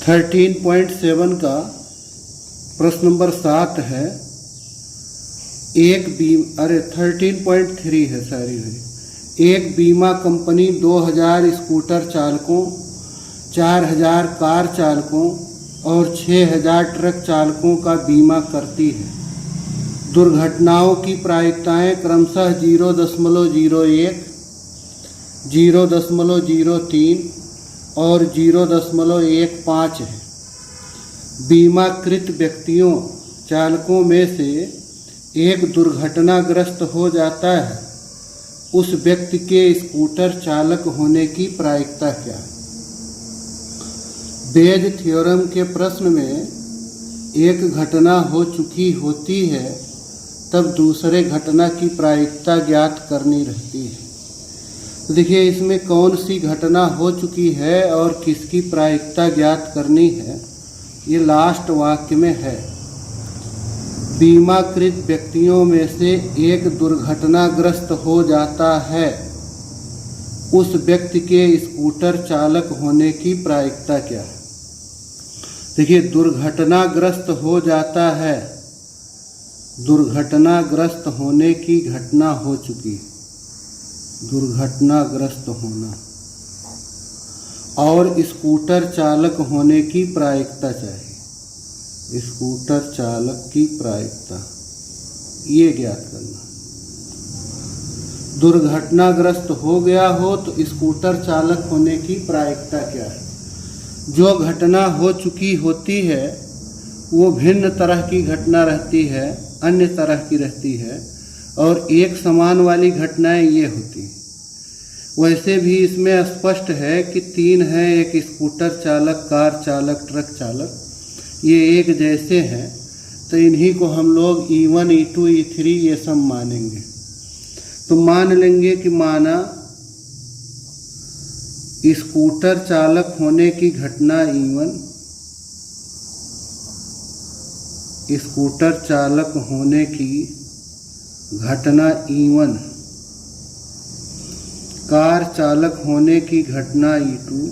13.7 का प्रश्न नंबर 7 है। 13.3 है, सॉरी भाई। एक बीमा कंपनी 2000 स्कूटर चालकों, 4000 कार चालकों और 6000 ट्रक चालकों का बीमा करती है। दुर्घटनाओं की प्रायिकताएं क्रमशः 0.01, 0.03 और 0.15 है। बीमाकृत व्यक्तियों चालकों में से एक दुर्घटनाग्रस्त हो जाता है, उस व्यक्ति के स्कूटर चालक होने की प्रायिकता क्या है? बेज थ्योरम के प्रश्न में एक घटना हो चुकी होती है तब दूसरे घटना की प्रायिकता ज्ञात करनी रहती है। तो देखिए इसमें कौन सी घटना हो चुकी है और किसकी प्रायिकता ज्ञात करनी है, ये लास्ट वाक्य में है। बीमाकृत व्यक्तियों में से एक दुर्घटनाग्रस्त हो जाता है, उस व्यक्ति के स्कूटर चालक होने की प्रायिकता क्या है? देखिए दुर्घटनाग्रस्त हो जाता है, दुर्घटनाग्रस्त होने की घटना हो चुकी, दुर्घटनाग्रस्त होना, और स्कूटर चालक होने की प्रायिकता चाहिए। स्कूटर चालक की प्रायिकता ये ज्ञात करना। दुर्घटनाग्रस्त हो गया हो तो स्कूटर चालक होने की प्रायिकता क्या है? जो घटना हो चुकी होती है वो भिन्न तरह की घटना रहती है, अन्य तरह की रहती है, और एक समान वाली घटनाएं ये होती हैं। वैसे भी इसमें स्पष्ट है कि 3 हैं, एक स्कूटर चालक, कार चालक, ट्रक चालक, ये एक जैसे हैं, तो इन्हीं को हम लोग E1, E2, E3 ये सब मानेंगे। तो मान लेंगे कि माना स्कूटर चालक होने की घटना E1, स्कूटर चालक होने की घटना E1, कार चालक होने की घटना E2,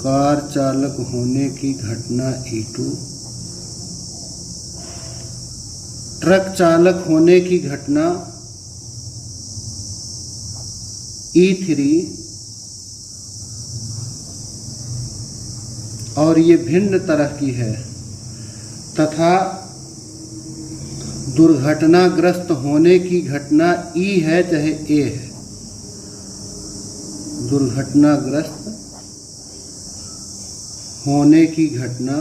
कार चालक होने की घटना E2, ट्रक चालक होने की घटना E3, और ये भिन्न तरह की है, तथा दुर्घटनाग्रस्त होने की घटना E है चाहे A है। दुर्घटनाग्रस्त होने की घटना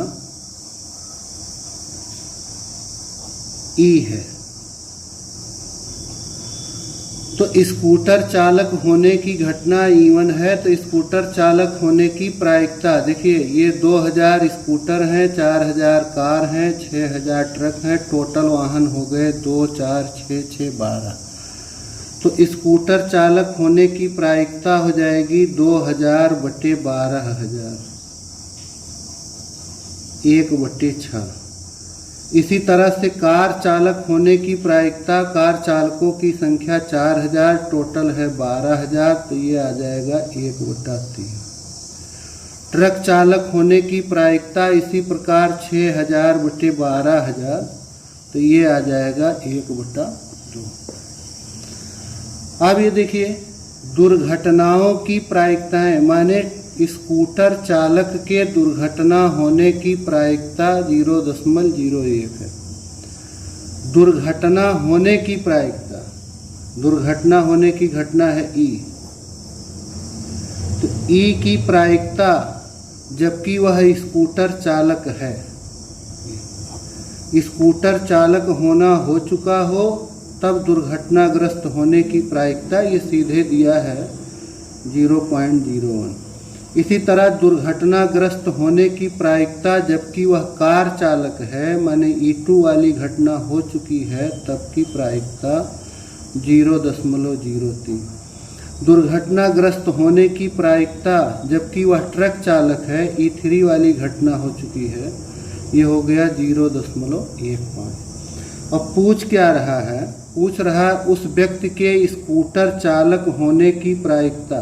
E है। तो स्कूटर चालक होने की घटना E1 है, तो स्कूटर चालक होने की प्रायिकता देखिए, ये 2000 स्कूटर हैं, 4000 कार हैं, 6000 ट्रक हैं, टोटल वाहन हो गए 2, 4, 6, 6, 12। तो स्कूटर चालक होने की प्रायिकता हो जाएगी 2000 बटे 12000, 1/6। इसी तरह से कार चालक होने की प्रायिकता, कार चालकों की संख्या 4000, टोटल है 12000, तो ये आ जाएगा 1/3। ट्रक चालक होने की प्रायिकता इसी प्रकार 6000 बटे 12000, तो ये आ जाएगा 1/2। अब ये देखिए दुर्घटनाओं की प्रायिकताएं, माने स्कूटर चालक के दुर्घटना होने की प्रायिकता 0.01 है। दुर्घटना होने की प्रायिकता, दुर्घटना होने की घटना है E, तो E की प्रायिकता, जबकि वह स्कूटर चालक है, स्कूटर चालक होना हो चुका हो तब दुर्घटनाग्रस्त होने की प्रायिकता ये सीधे दिया है 0.01। इसी तरह दुर्घटनाग्रस्त होने की प्रायिकता, जबकि वह कार चालक है, माने E2 वाली घटना हो चुकी है, तब की प्रायिकता 0.03। दुर्घटनाग्रस्त होने की प्रायिकता, जबकि वह ट्रक चालक है, E3 वाली घटना हो चुकी है, ये हो गया 0.15। अब पूछ क्या रहा है? पूछ रहा है उस व्यक्ति के स्कूटर चालक होने की प्रायिकता,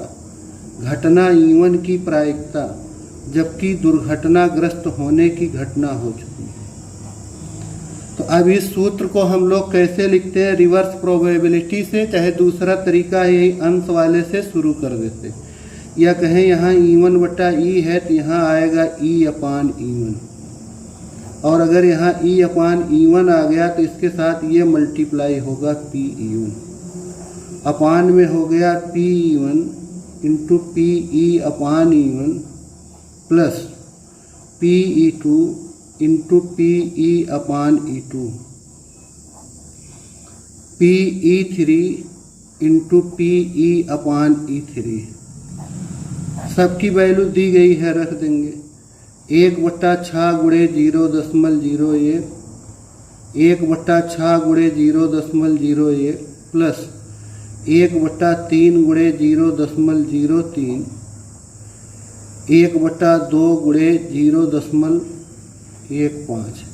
घटना E1 की प्रायिकता, जबकि दुर्घटनाग्रस्त होने की घटना हो चुकी है। तो अब इस सूत्र को हम लोग कैसे लिखते हैं? रिवर्स प्रोबेबिलिटी से, चाहे दूसरा तरीका यही अंश वाले से शुरू कर देते, या कहें यहाँ E1 बटा E है तो यहाँ आएगा E अपान E1, और अगर यहाँ E अपान E1 आ गया तो इसके साथ ये मल्टीप्लाई होगा PE1, अपान में हो गया PE1 इंटू PE अपान E1 plus PE2 into PE अपान E2, PE3 इंटू PE अपान E3। सबकी वैल्यू दी गई है, रख देंगे। 1/6 गुणे 0.01, 1/6 गुणे 0.01 प्लस 1/3 गुणे 0.03, 1/2 गुणे 0.15।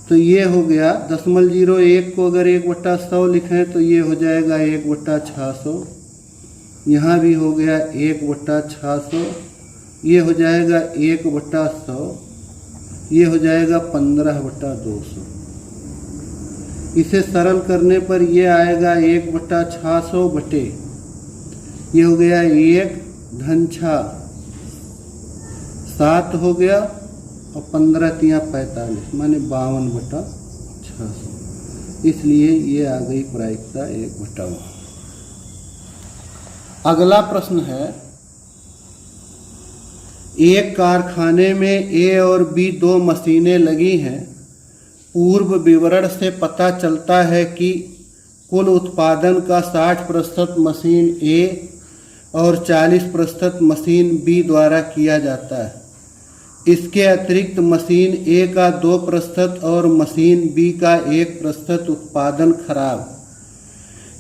तो ये हो गया 0.01 को अगर 1/100 लिखें तो ये हो जाएगा 1/600, यहाँ भी हो गया 1/600, ये हो जाएगा 1/100, ये हो जाएगा 15/200। इसे सरल करने पर ये आएगा 1/600 बटे, ये हो गया 1 धन 6 7 हो गया, और 15 तिया 45 माने 52/600। इसलिए ये आ गई प्रायिकता 1/1। अगला प्रश्न है, एक कारखाने में A और B 2 मशीनें लगी हैं। पूर्व विवरण से पता चलता है कि कुल उत्पादन का 60% मशीन A और 40% मशीन B द्वारा किया जाता है। इसके अतिरिक्त मशीन A का 2% और मशीन B का 1% उत्पादन खराब।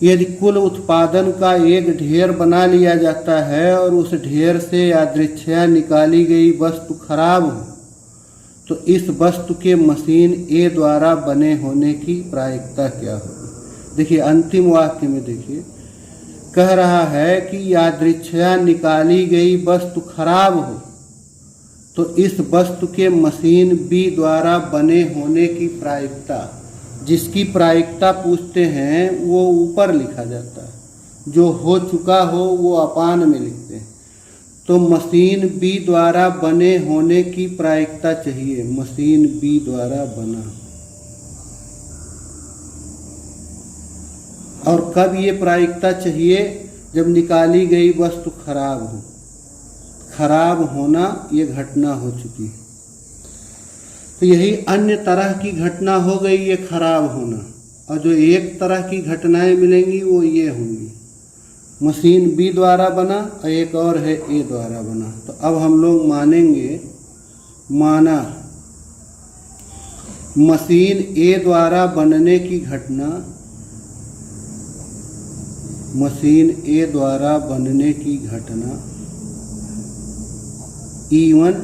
यदि कुल उत्पादन का एक ढेर बना लिया जाता है और उस ढेर से यादृच्छया निकाली गई वस्तु खराब हो, तो इस वस्तु के मशीन A द्वारा बने होने की प्रायिकता क्या होगी? देखिए अंतिम वाक्य में देखिए, कह रहा है कि यादृच्छया निकाली गई वस्तु खराब हो तो इस वस्तु के मशीन B द्वारा बने होने की प्रायिकता, जिसकी प्रायिकता पूछते हैं वो ऊपर लिखा जाता है, जो हो चुका हो वो अपान में लिखते हैं। तो मशीन B द्वारा बने होने की प्रायिकता चाहिए, मशीन B द्वारा बना। और कब ये प्रायिकता चाहिए? जब निकाली गई वस्तु खराब हो। खराब होना ये घटना हो चुकी है। तो यही अन्य तरह की घटना हो गई ये खराब होना, और जो एक तरह की घटनाएं मिलेंगी वो ये होंगी, मशीन B द्वारा बना और एक और है A द्वारा बना। तो अब हम लोग मानेंगे, माना मशीन A द्वारा बनने की घटना, मशीन A द्वारा बनने की घटना E1,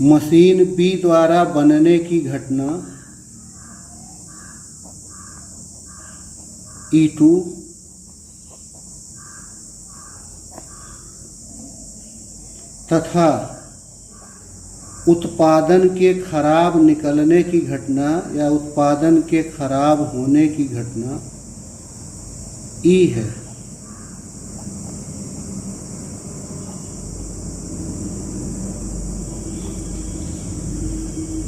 मशीन B द्वारा बनने की घटना E2, तथा उत्पादन के खराब निकलने की घटना या उत्पादन के खराब होने की घटना E है।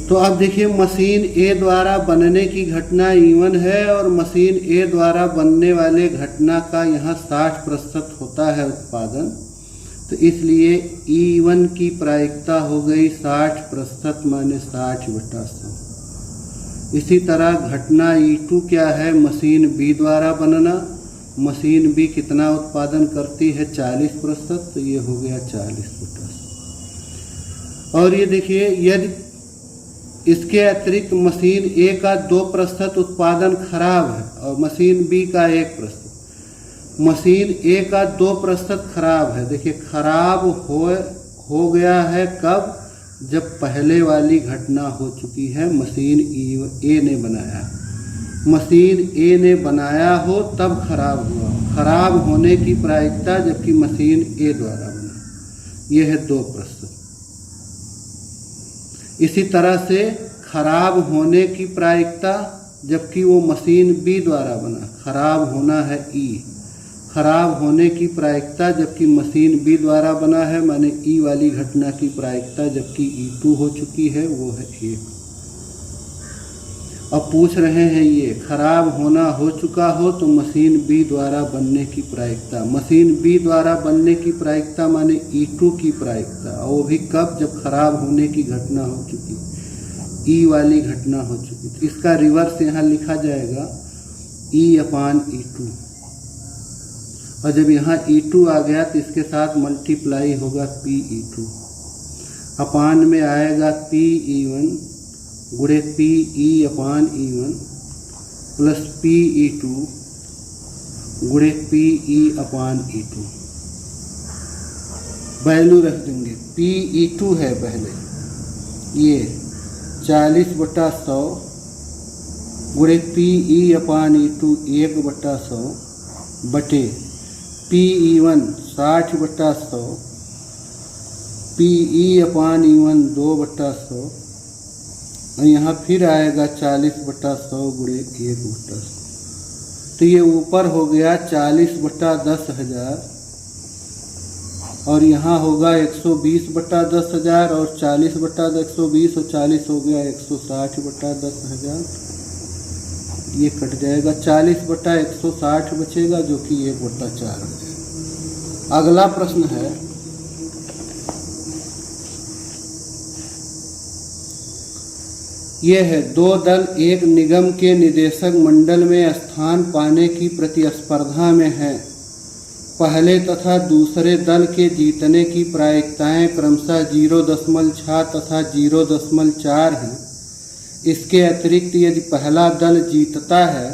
तो अब देखिए मशीन A द्वारा बनने की घटना E1 है और मशीन A द्वारा बनने वाले घटना का यहाँ 60% होता है उत्पादन। तो इसलिए E1 की प्रायिकता हो गई 60% माने 60/100। इसी तरह घटना E2 क्या है? मशीन B द्वारा बनना। मशीन B कितना उत्पादन करती है? 40%, तो ये हो गया 40/100। और ये देखिए, यदि इसके अतिरिक्त मशीन A का 2% उत्पादन खराब है और मशीन B का 1%, मशीन A का 2% खराब है। देखिए खराब हो गया है कब? जब पहले वाली घटना हो चुकी है, मशीन A ने बनाया। मशीन ए ने बनाया हो तब खराब हुआ, खराब होने की प्रायिकता जबकि मशीन ए द्वारा बना। यह है 2 प्रश्न। इसी तरह से खराब होने की प्रायिकता जबकि वो मशीन बी द्वारा बना, खराब होना है ई, खराब होने की प्रायिकता जबकि मशीन बी द्वारा बना है, माने ई वाली घटना की प्रायिकता जबकि E2 हो चुकी है वो है 1। अब पूछ रहे हैं ये खराब होना हो चुका हो तो मशीन बी द्वारा बनने की प्रायिकता, मशीन बी द्वारा बनने की प्रायिकता माने E2 की प्रायिकता, और वो भी कब, जब खराब होने की घटना हो चुकी, ई वाली घटना हो चुकी। तो इसका रिवर्स यहाँ लिखा जाएगा E/E2, और जब यहाँ E2 आ गया तो इसके साथ मल्टीप्लाई होगा PE2, अपान में आएगा PE1 गुणे PE/E1 प्लस PE2 गुणे PE/E2। वैल्यू रख देंगे, PE2 है पहले, ये 40/100 गुणे PE/E2 1/100 बटे PE1 60/100 PE/E1 2/100, और यहाँ फिर आएगा 40/100 गुणे 1/100। तो ये ऊपर हो गया 40/10,000 और यहाँ होगा 120/10,000 और 40/120 और 40 हो गया 160/10,000। ये कट जाएगा, 40/160 बचेगा जो कि 1/4 हो जाएगा। अगला प्रश्न है, यह है 2 दल एक निगम के निदेशक मंडल में स्थान पाने की प्रतिस्पर्धा में हैं। पहले तथा दूसरे दल के जीतने की प्रायिकताएं क्रमशः 0.6 तथा 0.4 हैं। इसके अतिरिक्त यदि पहला दल जीतता है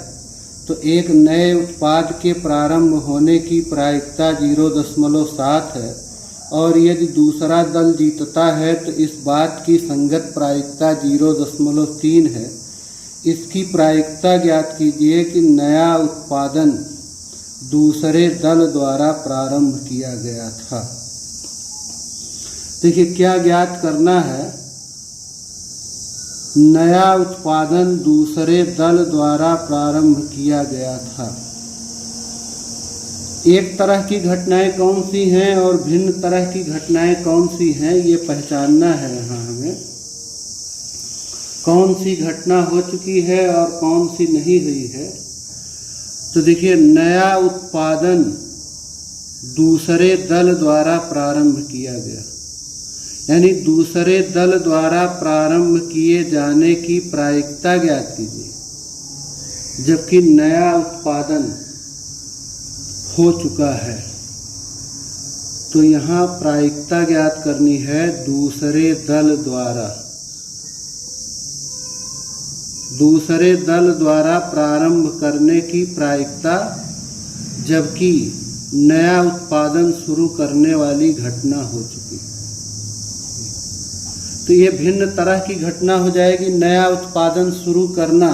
तो एक नए उत्पाद के प्रारंभ होने की प्रायिकता 0.7 है, और यदि दूसरा दल जीतता है तो इस बात की संगत प्रायिकता 0.3 है। इसकी प्रायिकता ज्ञात कीजिए कि नया उत्पादन दूसरे दल द्वारा प्रारंभ किया गया था। देखिए क्या ज्ञात करना है, नया उत्पादन दूसरे दल द्वारा प्रारंभ किया गया था। एक तरह की घटनाएं कौन सी हैं और भिन्न तरह की घटनाएं कौन सी हैं, ये पहचानना है। यहाँ हमें कौन सी घटना हो चुकी है और कौन सी नहीं हुई है। तो देखिए, नया उत्पादन दूसरे दल द्वारा प्रारंभ किया गया, यानी दूसरे दल द्वारा प्रारंभ किए जाने की प्रायिकता ज्ञात कीजिए, जबकि नया उत्पादन हो चुका है। तो यहाँ प्रायिकता ज्ञात करनी है दूसरे दल द्वारा, दूसरे दल द्वारा प्रारंभ करने की प्रायिकता, जबकि नया उत्पादन शुरू करने वाली घटना हो चुकी। तो ये भिन्न तरह की घटना हो जाएगी। नया उत्पादन शुरू करना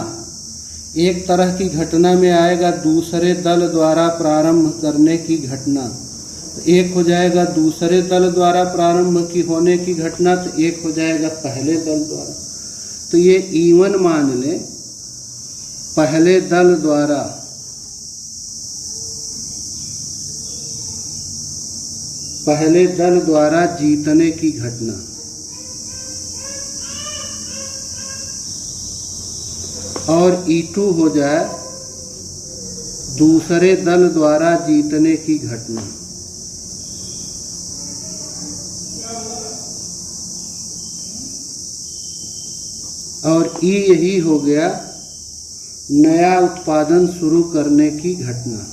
एक तरह की घटना में आएगा, दूसरे दल द्वारा प्रारंभ करने की घटना। तो एक हो जाएगा दूसरे दल द्वारा प्रारंभ की होने की घटना, तो एक हो जाएगा पहले दल द्वारा। तो ये E1 मान लें, पहले दल द्वारा जीतने की घटना, और E2 हो जाए दूसरे दल द्वारा जीतने की घटना। और E यही हो गया नया उत्पादन शुरू करने की घटना,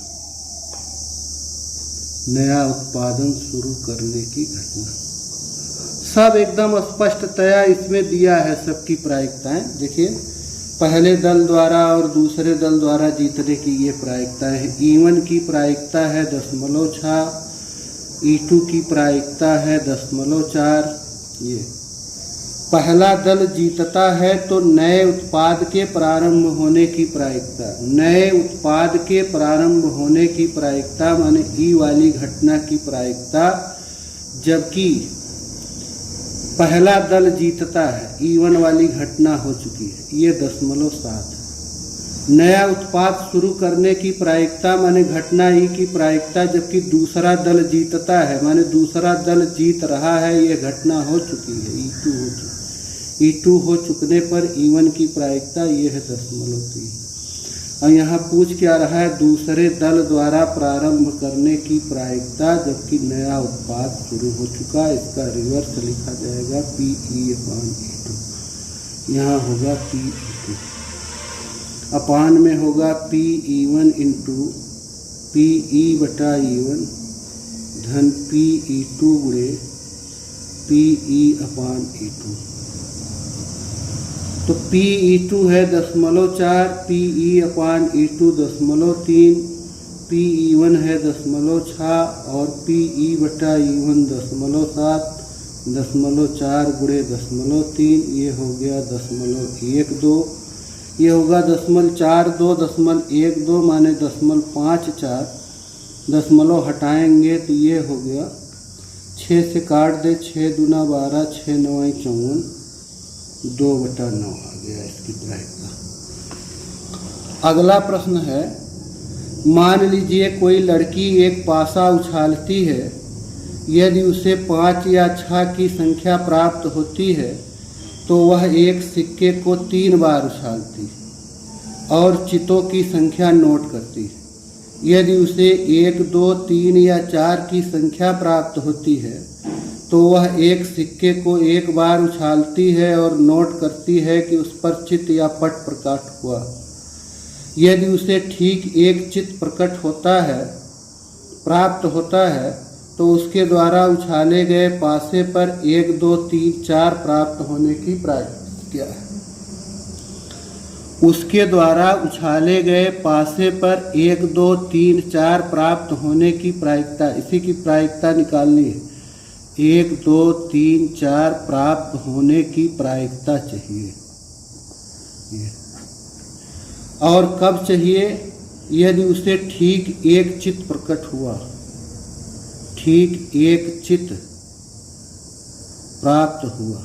नया उत्पादन शुरू करने की घटना। सब एकदम स्पष्टतया इसमें दिया है सबकी प्रायिकताएं। देखिए, पहले दल द्वारा और दूसरे दल द्वारा जीतने की ये प्रायिकता है। E1 की प्रायिकता है 0.6, E2 की प्रायिकता है 0.4, ये पहला दल जीतता है तो नए उत्पाद के प्रारंभ होने की प्रायिकता, नए उत्पाद के प्रारंभ होने की प्रायिकता माने ई वाली घटना की प्रायिकता, जबकि पहला दल जीतता है E1 वाली घटना हो चुकी है, ये 0.7 है। नया उत्पाद शुरू करने की प्रायिकता माने घटना ई की प्रायिकता, जबकि दूसरा दल जीतता है माने दूसरा दल जीत रहा है, ये घटना हो चुकी है, E2 हो चुकने पर E1 की प्रायिकता ये है 0.3। और यहाँ पूछ क्या रहा है, दूसरे दल द्वारा प्रारंभ करने की प्रायिकता जबकि नया उत्पाद शुरू हो चुका, इसका रिवर्स लिखा जाएगा PE/E2। यहाँ होगा PE2 अपान में होगा PE1 इंटू PE/E1 धन PE2 गुणे PE/E2। तो PE2 है 0.4, PE/E2 0.3, PE1 है 0.6 और PE/E1 0.7, 0.4 गुणे 0.3, ये हो गया 0.12, ये होगा 0.42, 0.12 माने 0.54, दशमलव हटाएंगे तो ये हो गया 6 से काट दे, 6 दूना 12, 6 9 54, 2/9 आ गया इसकी प्रायिकता। अगला प्रश्न है, मान लीजिए कोई लड़की एक पासा उछालती है, यदि उसे 5 या 6 की संख्या प्राप्त होती है तो वह एक सिक्के को 3 बार उछालती और चितों की संख्या नोट करती है। यदि उसे 1, 2, 3 या 4 की संख्या प्राप्त होती है तो वह एक सिक्के को 1 बार उछालती है और नोट करती है कि उस पर चित्त या पट प्रकट हुआ। यदि उसे ठीक एक चित्त प्रकट होता है प्राप्त होता है तो उसके द्वारा उछाले गए पासे पर 1, 2, 3, 4 प्राप्त होने की प्रायिकता क्या है? उसके द्वारा उछाले गए पासे पर 1, 2, 3, 4 प्राप्त होने की प्रायिकता, इसी की प्रायिकता निकालनी है। 1, 2, 3, 4 प्राप्त होने की प्रायिकता चाहिए और कब चाहिए? यदि उसे ठीक एक चित्त प्रकट हुआ, ठीक एक चित्त प्राप्त हुआ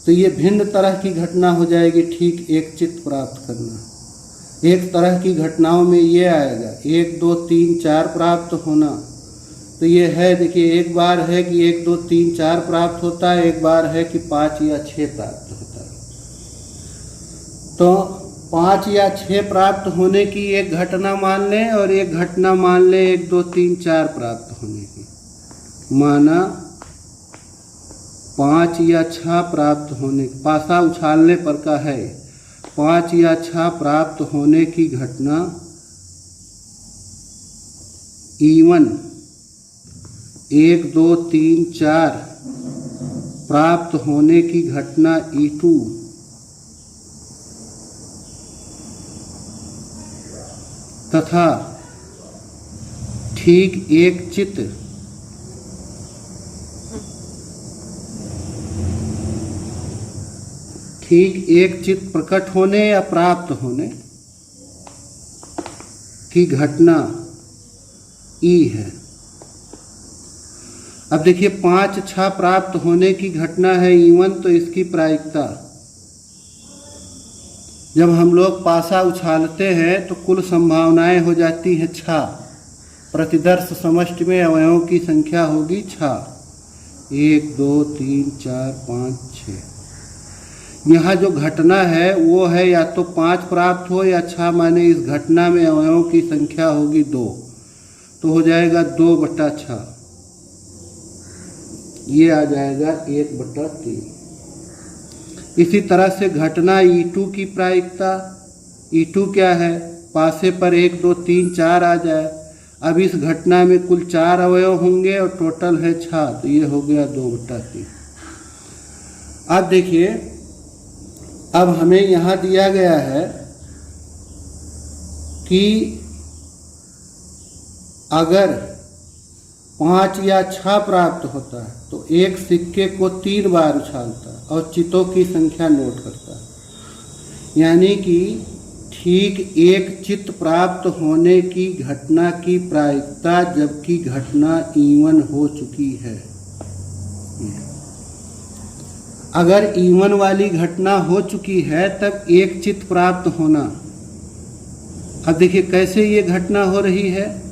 तो ये भिन्न तरह की घटना हो जाएगी। ठीक एक चित्त प्राप्त करना, एक तरह की घटनाओं में ये आएगा 1, 2, 3, 4 प्राप्त होना, तो ये है देखिए, एक बार है कि 1, 2, 3, 4 प्राप्त होता है, एक बार है कि 5 या 6 प्राप्त होता है। तो 5 या 6 प्राप्त होने की एक घटना मान लें और एक घटना मान लें 1, 2, 3, 4 प्राप्त होने की। माना 5 या 6 प्राप्त होने, पासा उछालने पर का है 5 या 6 प्राप्त होने की घटना E1, 1, 2, 3, 4 प्राप्त होने की घटना E2, तथा ठीक एक चित्त प्रकट होने या प्राप्त होने की घटना ई है। अब देखिए 5, 6 प्राप्त होने की घटना है E1, तो इसकी प्रायिकता, जब हम लोग पासा उछालते हैं तो कुल संभावनाएं हो जाती हैं 6, प्रतिदर्श समष्टि में अवयवों की संख्या होगी 6, 1, 2, 3, 4, 5, 6। यहाँ जो घटना है वो है या तो 5 प्राप्त हो या 6, माने इस घटना में अवयवों की संख्या होगी 2, तो हो जाएगा 2/6, ये आ जाएगा 1/3। इसी तरह से घटना E2 की प्रायिकता, E2 क्या है? पासे पर 1, 2, 3, 4 आ जाए। अब इस घटना में कुल 4 अवयव होंगे और टोटल है 6, तो ये हो गया 2/3। अब देखिए, अब हमें यहाँ दिया गया है कि अगर 5 या 6 प्राप्त होता है तो एक सिक्के को 3 बार उछालता है और चितों की संख्या नोट करता है। यानी कि ठीक एक चित प्राप्त होने की घटना की प्रायिकता जबकि घटना इवन हो चुकी है। अगर इवन वाली घटना हो चुकी है तब एक चित प्राप्त होना। अब देखिए कैसे ये घटना हो रही है।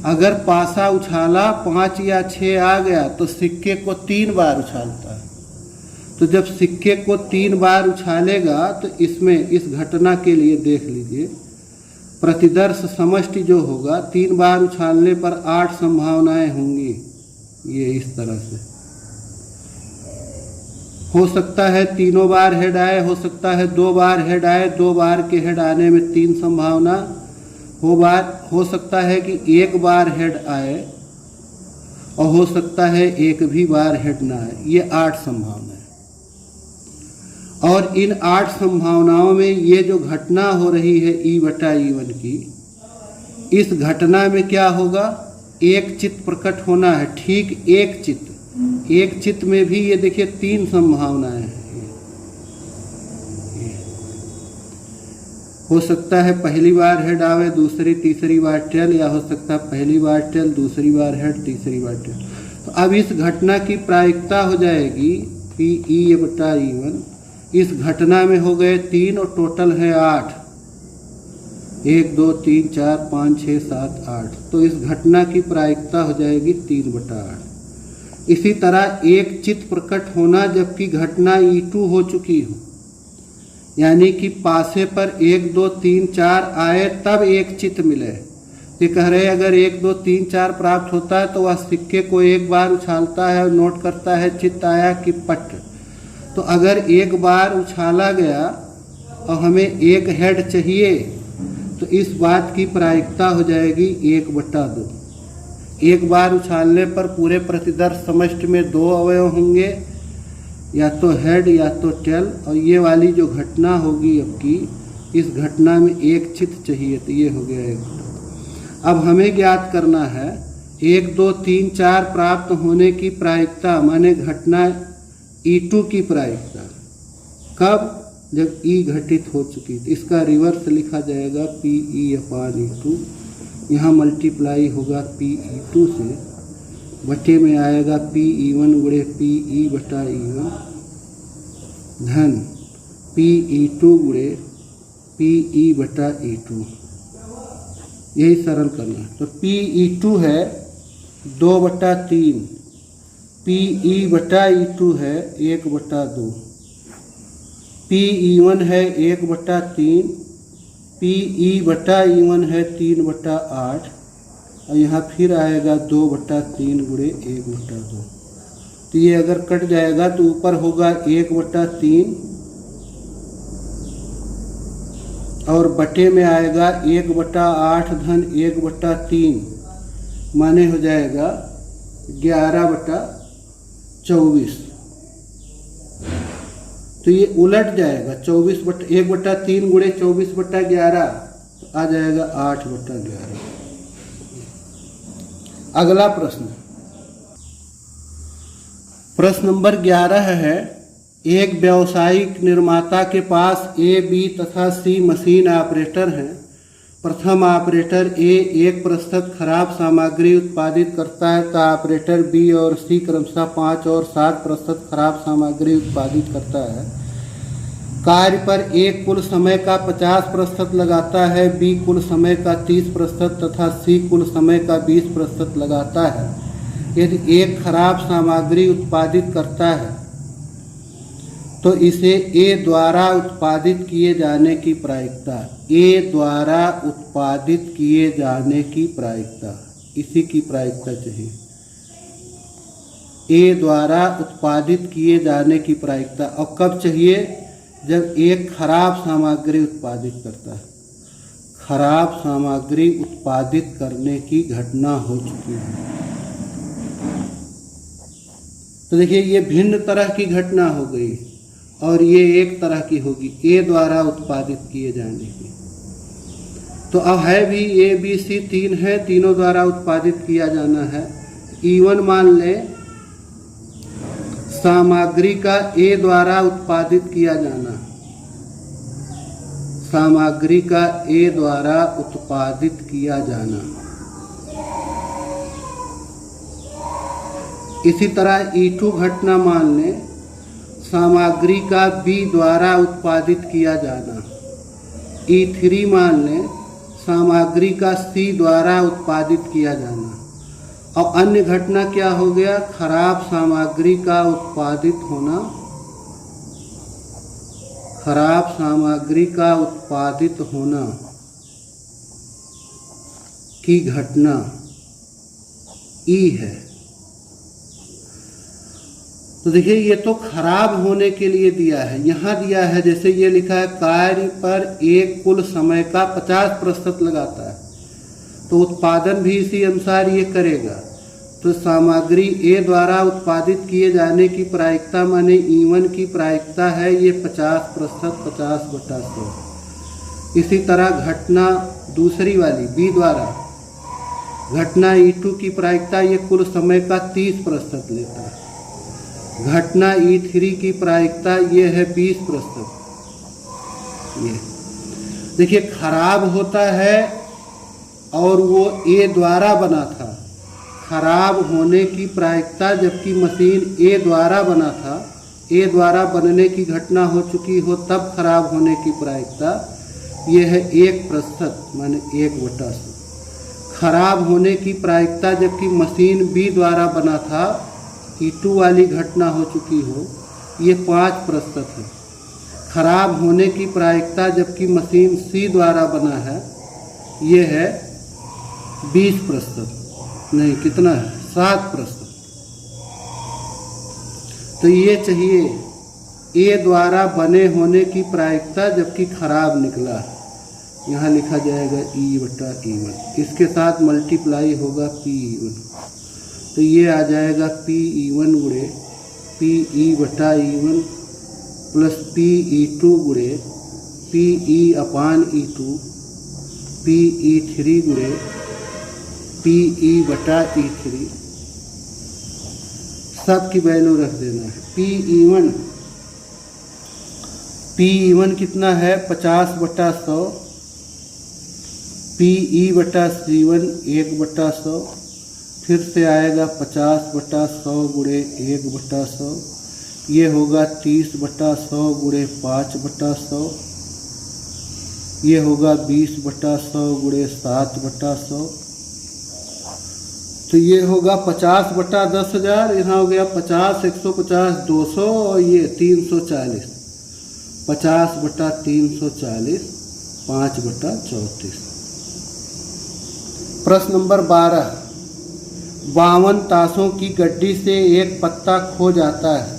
अगर पासा उछाला 5 या 6 आ गया तो सिक्के को 3 बार उछालता है। तो जब सिक्के को 3 बार उछालेगा तो इसमें इस घटना के लिए देख लीजिए प्रतिदर्श समष्टि जो होगा 3 बार उछालने पर 8 संभावनाएं होंगी। ये इस तरह से हो सकता है 3 बार हेड आए, हो सकता है 2 बार हेड आए, 2 बार के हेड आने में 3 संभावना हो सकता है कि 1 बार हेड आए और हो सकता है 1 भी बार हेड ना आए। ये 8 संभावनाएं और इन 8 संभावनाओं में ये जो घटना हो रही है E/E1 की, इस घटना में क्या होगा, एक चित्त प्रकट होना है। ठीक एक चित्त में भी ये देखिए 3 संभावनाएं हैं। हो सकता है पहली बार हेड आवे, दूसरी तीसरी बार टेल, या हो सकता है पहली बार टेल, दूसरी बार हेड, तीसरी बार टेल। तो अब इस घटना की प्रायिकता हो जाएगी PE/E1। इस घटना में हो गए 3 और टोटल है 8। 1 2 3 4 5 6 7 8। तो इस घटना की प्रायिकता हो जाएगी 3/8। इसी तरह एक चित्त प्रकट होना जबकि घटना E2 हो चुकी हो, यानी कि पासे पर 1 2 3 4 आए तब एक चित्त मिले। ये कह रहे अगर 1 2 3 4 प्राप्त होता है तो वह सिक्के को 1 बार उछालता है और नोट करता है चित्त आया कि पट। तो अगर 1 बार उछाला गया और हमें 1 हेड चाहिए तो इस बात की प्रायिकता हो जाएगी 1/2। 1 बार उछालने पर पूरे प्रतिदर्श समष्टि में 2 अवयव होंगे, या तो हेड या तो टेल। और ये वाली जो घटना होगी आपकी, इस घटना में एक चित्त चाहिए तो ये हो गया 1/2। अब हमें ज्ञात करना है 1 2 3 4 प्राप्त होने की प्रायिकता, माने घटना E2 की प्रायिकता। कब? जब E घटित हो चुकी। तो इसका रिवर्स लिखा जाएगा PE/E2। यहाँ मल्टीप्लाई होगा PE2 से, बटे में आएगा PE1 गुणे PE/E1 धन PE2 गुणे PE/E2। यही सरल करना। तो PE2 है 2/3, PE/E2 है 1/2, PE1 है 1/3, PE/E1 है 3/8 और यहाँ फिर आएगा 2/3 गुणे 1/2। तो ये अगर कट जाएगा तो ऊपर होगा 1/3 और बटे में आएगा 1/8 धन 1/3, माने हो जाएगा 11/24। तो ये उलट जाएगा 1/3 गुणे 24/11 तो आ जाएगा 8/11। अगला प्रश्न नंबर 11 है, एक व्यावसायिक निर्माता के पास A, B तथा C मशीन ऑपरेटर हैं। प्रथम ऑपरेटर A 1% खराब सामग्री उत्पादित करता है तो ऑपरेटर B और C क्रमशः 5 और 7% खराब सामग्री उत्पादित करता है। कार्य पर A कुल समय का 50% लगाता है, B कुल समय का 30% तथा C कुल समय का 20% लगाता है। यदि एक खराब सामग्री उत्पादित करता है तो इसे A द्वारा उत्पादित किए जाने की प्रायिकता, A द्वारा उत्पादित किए जाने की प्रायिकता, इसी की प्रायिकता चाहिए। A द्वारा उत्पादित किए जाने की प्रायिकता। और कब चाहिए? जब एक खराब सामग्री उत्पादित करता है। खराब सामग्री उत्पादित करने की घटना हो चुकी है। तो देखिए ये भिन्न तरह की घटना हो गई और ये एक तरह की होगी A द्वारा उत्पादित किए जाने की। तो अब है भी A, B, C 3 है, तीनों द्वारा उत्पादित किया जाना है। E1 मान लें सामग्री का A द्वारा उत्पादित किया जाना, सामग्री का A द्वारा उत्पादित किया जाना। इसी तरह E2 घटना मान लें सामग्री का B द्वारा उत्पादित किया जाना। E3 मान लें सामग्री का C द्वारा उत्पादित किया जाना। और अन्य घटना क्या हो गया? खराब सामग्री का उत्पादित होना, खराब सामग्री का उत्पादित होना की घटना E है। तो देखिए ये तो खराब होने के लिए दिया है, यहाँ दिया है जैसे ये लिखा है कार्य पर एक कुल समय का 50% लगाता है, तो उत्पादन भी इसी अनुसार ये करेगा। तो सामग्री A द्वारा उत्पादित किए जाने की प्रायिकता माने E1 की प्रायिकता है ये 50%, 50/100। इसी तरह घटना दूसरी वाली B द्वारा, घटना E2 की प्रायिकता ये कुल समय का 30% लेता है। घटना E3 की प्रायिकता ये है 20%। ये देखिए खराब होता है और वो A द्वारा बना था, खराब होने की प्रायिकता जबकि मशीन A द्वारा बना था, A द्वारा बनने की घटना हो चुकी हो तब खराब होने की प्रायिकता ये है 1% माने 1/100। खराब होने की प्रायिकता जबकि मशीन B द्वारा बना था, E2 वाली घटना हो चुकी हो, ये 5% है। खराब होने की प्रायिकता जबकि मशीन C द्वारा बना है, ये है 20%, नहीं कितना है 7%। तो ये चाहिए A द्वारा बने होने की प्रायिकता जबकि खराब निकला है, यहाँ लिखा जाएगा E/E1, इसके साथ मल्टीप्लाई होगा PE1, तो ये आ जाएगा PE1 गुणे PE/E1 प्लस PE2 गुणे PE/E2 PE3 गुणे PE/E3। सब की वैल्यू रख देना है। PE1 कितना है 50/100, PE/C1 1/100, फिर से आएगा 50/100 गुणे 1/100, ये होगा 30/100 गुणे 5/100, ये होगा 20/100 गुणे 7/100, तो ये होगा 50/10,000। यहाँ हो गया 50, 150, 200 और ये 340, 50/340, 5/34। प्रश्न नंबर 12, 52 ताशों की गड्डी से एक पत्ता खो जाता है,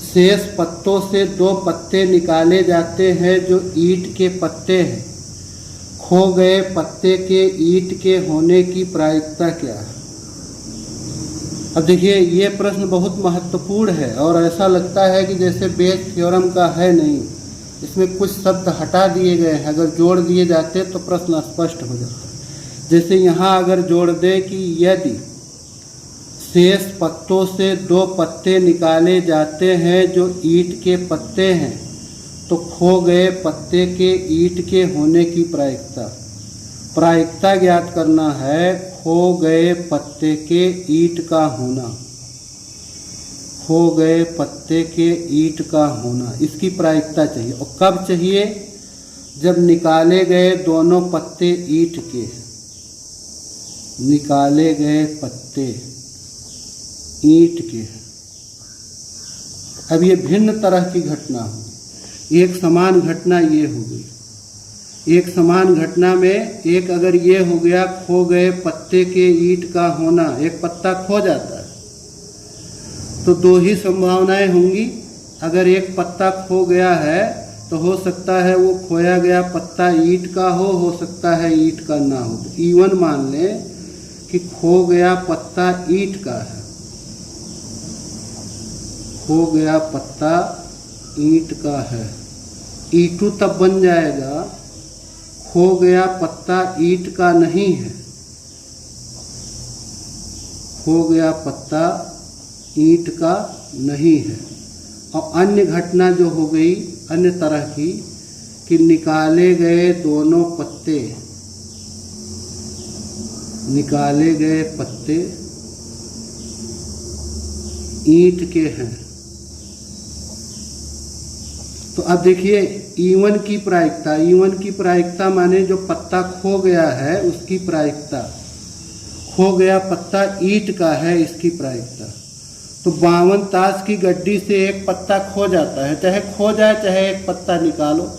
शेष पत्तों से 2 पत्ते निकाले जाते हैं जो ईंट के पत्ते हैं। खो गए पत्ते के ईंट के होने की प्रायिकता क्या है? अब देखिए ये प्रश्न बहुत महत्वपूर्ण है और ऐसा लगता है कि जैसे बेस थ्योरम का है नहीं, इसमें कुछ शब्द हटा दिए गए हैं, अगर जोड़ दिए जाते तो प्रश्न स्पष्ट हो जाता। जैसे यहाँ अगर जोड़ दे कि यदि शेष पत्तों से 2 पत्ते निकाले जाते हैं जो ईंट के पत्ते हैं, तो खो गए पत्ते के ईंट के होने की प्रायिकता ज्ञात करना है। खो गए पत्ते के ईंट का होना, खो गए पत्ते के ईंट का होना, इसकी प्रायिकता चाहिए। और कब चाहिए? जब निकाले गए दोनों पत्ते ईंट के, निकाले गए पत्ते ईंट के। अब ये भिन्न तरह की घटना हो, एक समान घटना ये हो गई, एक समान घटना में एक अगर ये हो गया खो गए पत्ते के ईंट का होना, एक पत्ता खो जाता है तो 2 ही संभावनाएं होंगी। अगर एक पत्ता खो गया है तो हो सकता है वो खोया गया पत्ता ईंट का हो सकता है ईंट का ना हो। तो E1 मान लें कि खो गया पत्ता ईंट का है, खो गया पत्ता ईंट का है। E2 तब बन जाएगा खो गया पत्ता ईंट का नहीं है, खो गया पत्ता ईंट का नहीं है। और अन्य घटना जो हो गई अन्य तरह की कि निकाले गए दोनों पत्ते, निकाले गए पत्ते ईंट के हैं। तो अब देखिए ईवन की प्रायिकता, ईवन की प्रायिकता माने जो पत्ता खो गया है उसकी प्रायिकता, खो गया पत्ता ईंट का है इसकी प्रायिकता। तो 52 ताश की गड्डी से एक पत्ता खो जाता है, चाहे खो जाए चाहे एक पत्ता निकालो,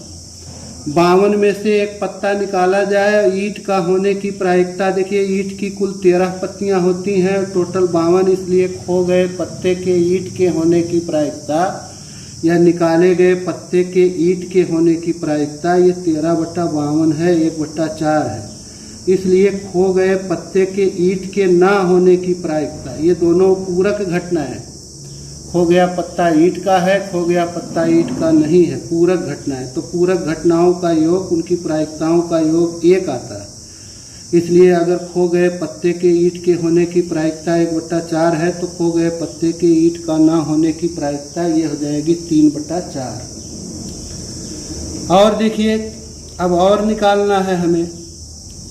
52 में से एक पत्ता निकाला जाए। ईंट का होने की प्रायिकता देखिए, ईंट की कुल 13 पत्तियां होती हैं, टोटल 52, इसलिए खो गए पत्ते के ईंट के होने की प्रायिकता या निकाले गए पत्ते के ईंट के होने की प्रायिकता ये 13/52 है, 1/4 है। इसलिए खो गए पत्ते के ईंट के ना होने की प्रायिकता, ये दोनों पूरक घटना है। खो गया पत्ता ईंट का है, खो गया पत्ता ईंट का नहीं है, पूरक घटना है। तो पूरक घटनाओं का योग, उनकी प्रायिकताओं का योग 1 आता है। इसलिए अगर खो गए पत्ते के ईंट के होने की प्रायिकता 1/4 है तो खो गए पत्ते के ईंट का ना होने की प्रायिकता ये हो जाएगी 3/4। और देखिए अब और निकालना है हमें।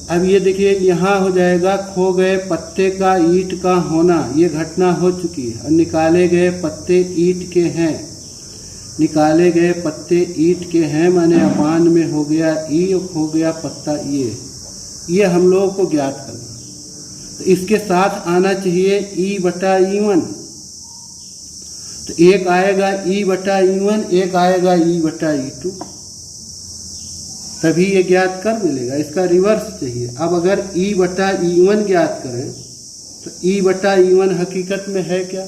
अब ये देखिए यहाँ हो जाएगा खो गए पत्ते का ईंट का होना, ये घटना हो चुकी है। और निकाले गए पत्ते ईंट के हैं, निकाले गए पत्ते ईंट के हैं माने अपान में हो गया ई और खो गया पत्ता ये हम लोगों को ज्ञात करना। तो इसके साथ आना चाहिए E/E1। तो एक आएगा E/E1, एक आएगा E/E2, तभी ये ज्ञात कर मिलेगा। इसका रिवर्स चाहिए। अब अगर E/E1 ज्ञात करें तो E/E1 हकीकत में है क्या?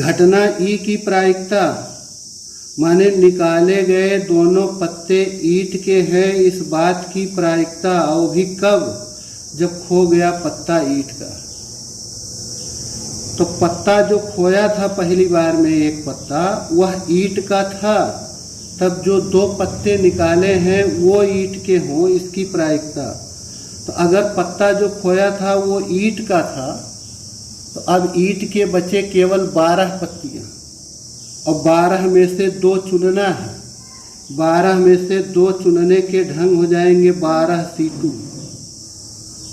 घटना E की प्रायिकता माने निकाले गए दोनों पत्ते ईंट के हैं इस बात की प्रायिकता, और भी कब? जब खो गया पत्ता ईंट का। तो पत्ता जो खोया था पहली बार में एक पत्ता, वह ईंट का था, तब जो 2 पत्ते निकाले हैं वो ईंट के हों इसकी प्रायिकता। तो अगर पत्ता जो खोया था वो ईंट का था तो अब ईंट के बचे केवल 12 पत्तियां, और 12 में से 2 चुनना है। 12 में से 2 चुनने के ढंग हो जाएंगे 12 C2,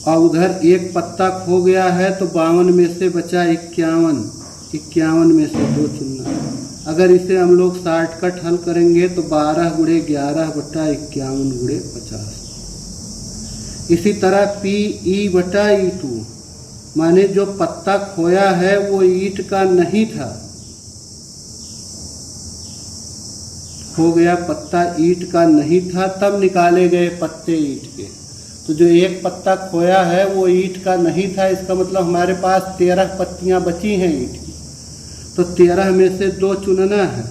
और उधर एक पत्ता खो गया है तो 52 में से बचा 51, 51 में से 2 चुनना है। अगर इसे हम लोग शॉर्टकट हल करेंगे तो 12 × 11/51 × 50। इसी तरह PE/E2 माने जो पत्ता खोया है वो ईंट का नहीं था, खो गया पत्ता ईंट का नहीं था, तब निकाले गए पत्ते ईंट के। तो जो एक पत्ता खोया है वो ईंट का नहीं था, इसका मतलब हमारे पास 13 पत्तियां बची हैं ईंट की। तो 13 में से 2 चुनना है,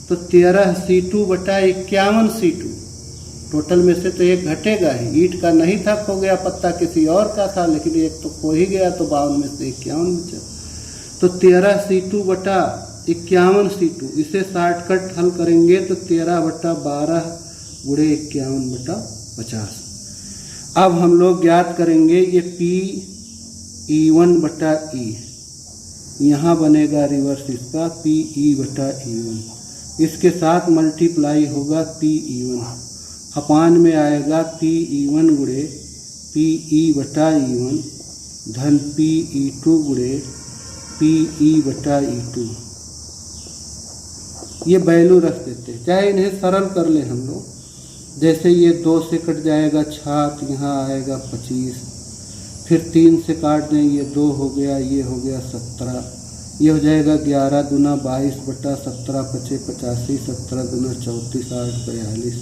तो 13 C2/51 C2। टोटल में से तो एक घटेगा ही, ईंट का नहीं था, खो गया पत्ता किसी और का था, लेकिन एक तो खो ही गया तो 52 में से 51 बचा। तो 13 C2/51 C2, इसे शॉर्टकट हल करेंगे तो 13/12 × 51/50। अब हम लोग ज्ञात करेंगे ये PE1/E, यहाँ बनेगा रिवर्स इसका PE/E1, इसके साथ मल्टीप्लाई होगा PE1, अपान में आएगा PE1 × PE/E1 धन PE2 × PE/E2। ये वैल्यू रख देते, चाहे इन्हें सरल कर ले हम लोग। जैसे ये 2 से कट जाएगा 6, तो यहाँ आएगा 25, फिर 3 से काट दें, ये 2 हो गया, ये हो गया 17, ये हो जाएगा 11 दूना 22/17 × 85, 17 दूना 34, 8 42।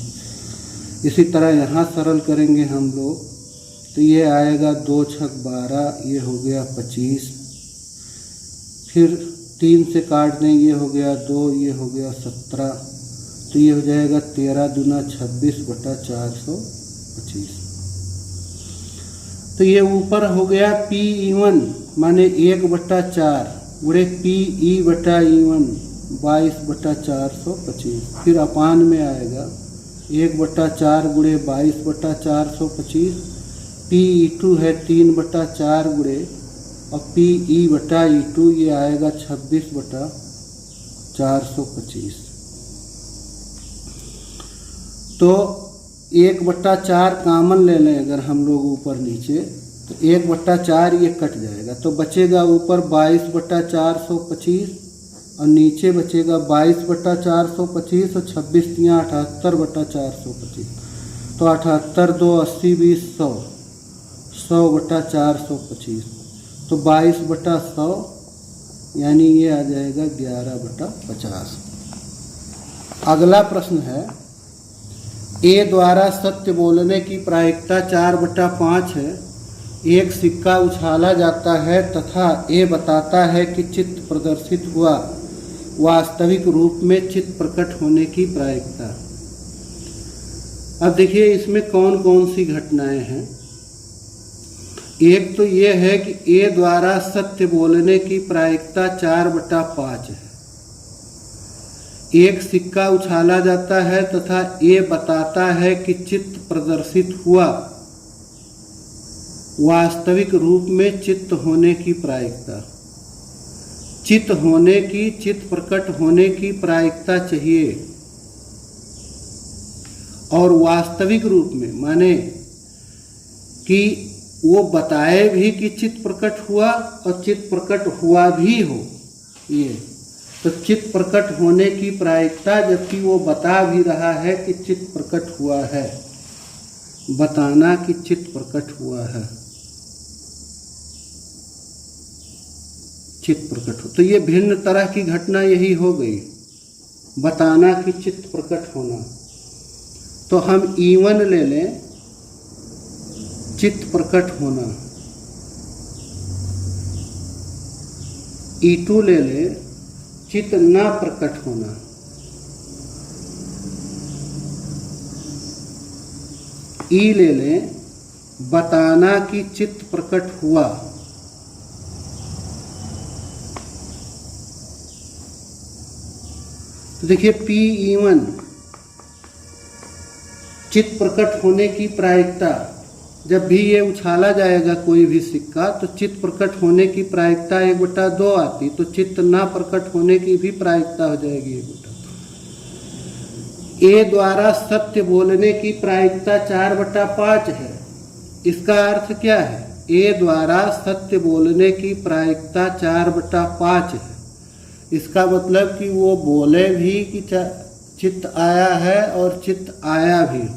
इसी तरह यहाँ सरल करेंगे हम लोग तो ये आएगा 2 × 6 12, ये हो गया 25, फिर 3 से काट दें, ये हो गया 2, ये हो गया 17, तो ये हो जाएगा 13 दूना 26/425। तो ये ऊपर हो गया PE1 माने 1/4 × PE/E1 22/425, फिर अपान में आएगा 1/4 × 22/425। PE2 है 3/4 × और पी ई बटा ई टू ये आएगा 26/425। तो 1/4 कॉमन ले लें अगर हम लोग ऊपर नीचे, तो 1/4 ये कट जाएगा, तो बचेगा ऊपर 22/425 और नीचे बचेगा 22/425 और 26 तियाँ 78/425। तो 78 2 80 20 100, 100/425, तो 22/100 यानी ये आ जाएगा 11/50। अगला प्रश्न है, ए द्वारा सत्य बोलने की प्रायिकता 4/5 है। एक सिक्का उछाला जाता है तथा ए बताता है कि चित्त प्रदर्शित हुआ, वास्तविक रूप में चित्त प्रकट होने की प्रायिकता। अब देखिए इसमें कौन कौन सी घटनाएं हैं। एक तो ये है कि ए द्वारा सत्य बोलने की प्रायिकता 4/5 है। एक सिक्का उछाला जाता है तथा ए बताता है कि चित्त प्रदर्शित हुआ, वास्तविक रूप में चित्त होने की प्रायिकता। चित्त होने की, चित्त प्रकट होने की प्रायिकता चाहिए, और वास्तविक रूप में माने कि वो बताए भी कि चित्त प्रकट हुआ और चित्त प्रकट हुआ भी हो। ये तो चित्त प्रकट होने की प्रायिकता, जबकि वो बता भी रहा है कि चित्त प्रकट हुआ है, बताना कि चित्त प्रकट हुआ है, चित्त प्रकट हो। तो ये भिन्न तरह की घटना यही हो गई, बताना कि चित्त प्रकट होना। तो हम E1 ले लें, चित्त प्रकट होना। E2 ले लें, चित्त न प्रकट होना। ई ले लें, बताना कि चित्त प्रकट हुआ। तो देखिए P1 चित्त प्रकट होने की प्रायिकता, जब भी ये उछाला जाएगा कोई भी सिक्का तो चित्त प्रकट होने की प्रायिकता 1/2 आती, तो चित्त ना प्रकट होने की भी प्रायिकता हो जाएगी 1/2। ए द्वारा सत्य बोलने की प्रायिकता 4/5 है। इसका अर्थ क्या है? ए द्वारा सत्य बोलने की प्रायिकता 4/5 है। इसका मतलब कि वो बोले भी कि चित्त आया है और चित्त आया भी हो,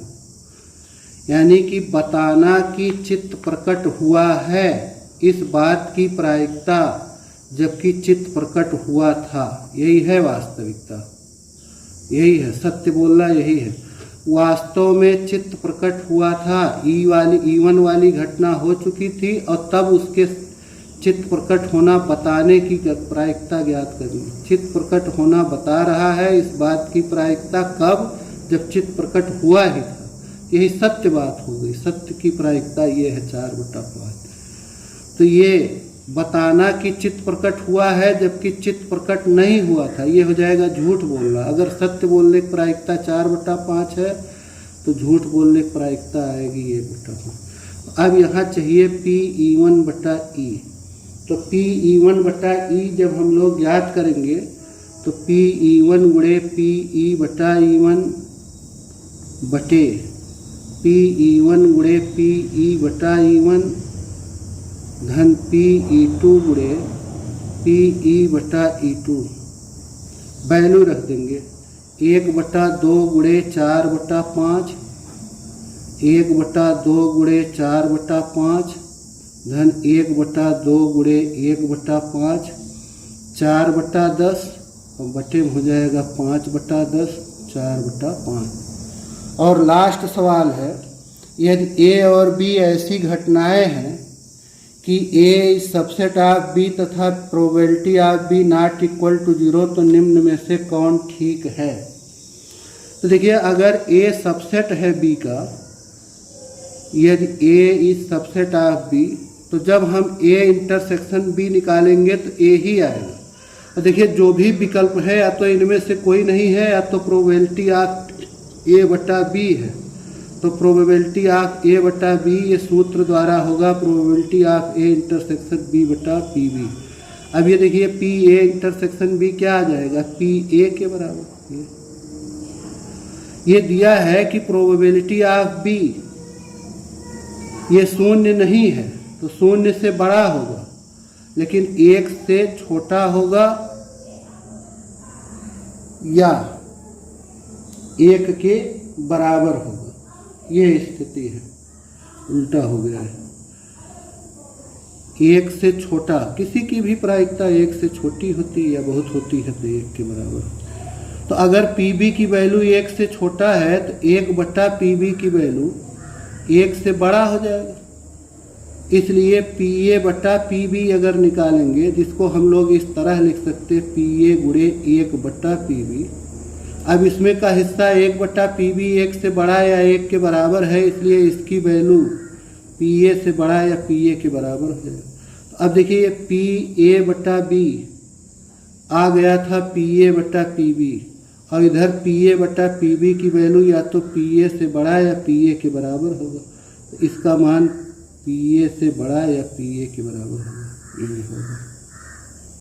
यानी कि बताना कि चित्त प्रकट हुआ है, इस बात की प्रायिकता, जबकि चित्त प्रकट हुआ था। यही है वास्तविकता, यही है सत्य बोलना, यही है। वास्तव में चित्त प्रकट हुआ था, E1 वाली घटना हो चुकी थी और तब उसके चित्त प्रकट होना बताने की प्रायिकता ज्ञात करनी। चित्त प्रकट होना बता रहा है, इस बात की प्रायिकता कब? जब चित्त प्रकट हुआ ही था। यही सत्य बात हो गई, सत्य की प्रायिकता ये है 4/5। तो ये बताना कि चित्त प्रकट हुआ है जबकि चित्त प्रकट नहीं हुआ था, ये हो जाएगा झूठ बोलना। अगर सत्य बोलने की प्रायिकता 4/5 है तो झूठ बोलने की प्रायिकता आएगी 1/5। अब यहाँ चाहिए P1/E। तो P1/E जब हम लोग याद करेंगे तो P1 गुणे PE/E1 बटे P1 गुणे PE/E1 धन PE2 गुणे PE/E2। वैल्यू रख देंगे 1/2 गुणे 4/5, 1/2 गुणे 4/5 धन 1/2 गुणे 1/5, 4/10 और बटे में हो जाएगा 5/10, 4/5। और लास्ट सवाल है, यदि ए और बी ऐसी घटनाएं हैं कि a is subset of b तथा probability of b not equal to 0, तो निम्न में से कौन ठीक है? तो देखिए, अगर ए सबसेट है बी का, यदि ए इज सबसेट ऑफ बी, तो जब हम ए इंटरसेक्शन बी निकालेंगे तो ए ही आएगा। और देखिए जो भी विकल्प है, या तो इनमें से कोई नहीं है, या तो प्रोबेबिलिटी ऑफ A/B है। तो प्रोबेबिलिटी ऑफ ए बटा बी ये सूत्र द्वारा होगा probability of a intersection b बटा पी बी। अब ये देखिए पी ए इंटरसेक्शन बी क्या आ जाएगा, पी ए के बराबर। ये दिया है कि प्रोबेबिलिटी ऑफ बी ये शून्य नहीं है तो शून्य से बड़ा होगा, लेकिन एक से छोटा होगा या एक के बराबर होगा। ये स्थिति है, उल्टा हो गया है। एक से छोटा, किसी की भी प्रायिकता एक से छोटी होती है या बहुत होती है तो एक के बराबर। तो अगर पी की वैल्यू एक से छोटा है तो एक बटा पी की वैल्यू एक से बड़ा हो जाएगा। इसलिए पी ए बटा पी बी अगर निकालेंगे, जिसको हम लोग इस तरह लिख सकते हैं पी ए गुणे एक बटा पी बी। अब इसमें का हिस्सा एक बटा पी बी एक से बड़ा या एक के बराबर है, इसलिए इसकी वैल्यू पी ए से बड़ा या पी ए के बराबर हो जाएगा। तो अब देखिए ये पी ए बटा बी आ गया था पी ए बटा पी बी, और इधर पी ए बटा पी बी की वैल्यू या तो पी ए से बड़ा या पी ए के बराबर होगा। तो इसका मान पी ए से बड़ा या पी ए के बराबर होगा, ये होगा।